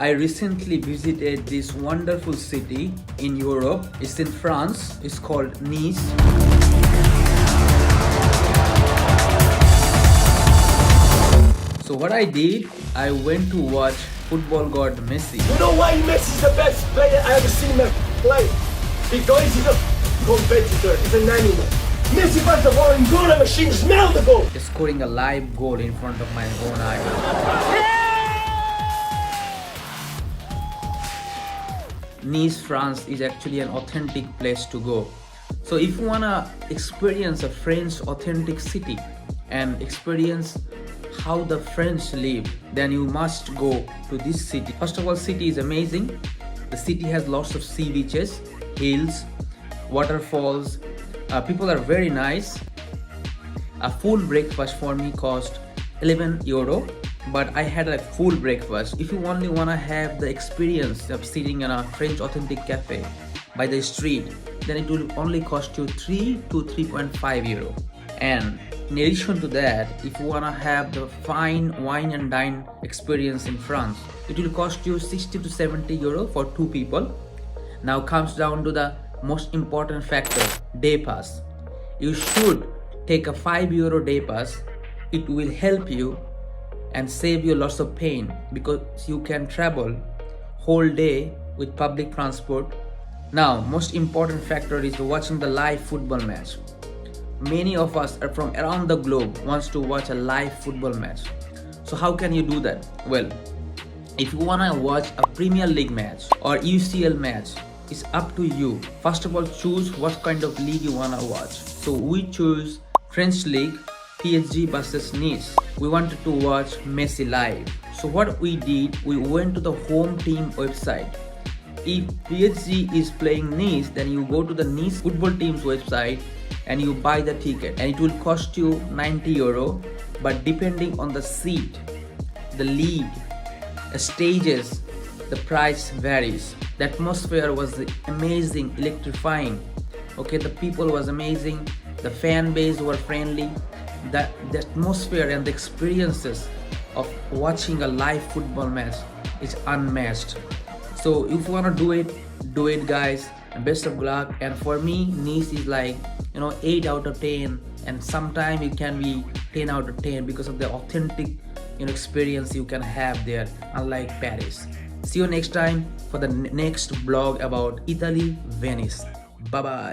I recently visited this wonderful city in Europe. It's in France. It's called Nice. So what I did, I went to watch football god Messi. You know why Messi is the best player I ever seen him play? Because he's a competitor, he's an animal. Messi finds the ball and goal, the machine smell the goal. Scoring a live goal in front of my own eyes. Nice, France is actually an authentic place to go. So if you wanna experience a French authentic city and experience how the French live, then you must go to this city. First of all, city is amazing. The city has lots of sea beaches, hills, waterfalls. People are very nice. A full breakfast for me cost 11 euro, but I had a full breakfast. If you only wanna have the experience of sitting in a French authentic cafe by the street, then it will only cost you 3 to 3.5 euro. And in addition to that, if you wanna have the fine wine and dine experience in France, it will cost you 60 to 70 euro for 2 people. Now comes down to the most important factor, day pass. You should take a 5 euro day pass. It will help you and save you lots of pain because you can travel whole day with public transport. Now, most important factor is watching the live football match. Many of us are from around the globe wants to watch a live football match. So how can you do that? Well, if you wanna watch a Premier League match or UCL match, it's up to you. First of all, choose what kind of league you wanna watch. So we choose French League, PSG versus Nice. We wanted to watch Messi live. So what we did, we went to the home team website. If PSG is playing Nice, then you go to the Nice football team's website and you buy the ticket, and it will cost you 90 euro. But depending on the seat, the league, stages, the price varies. The atmosphere was amazing, electrifying. Okay, the people was amazing, the fan base were friendly. The atmosphere and the experiences of watching a live football match is unmatched. So if you wanna do it guys, and best of luck. And for me, Nice is like 8 out of 10, and sometimes it can be 10 out of 10 because of the authentic experience you can have there, unlike Paris. See you next time for the next blog about Italy, Venice. Bye bye.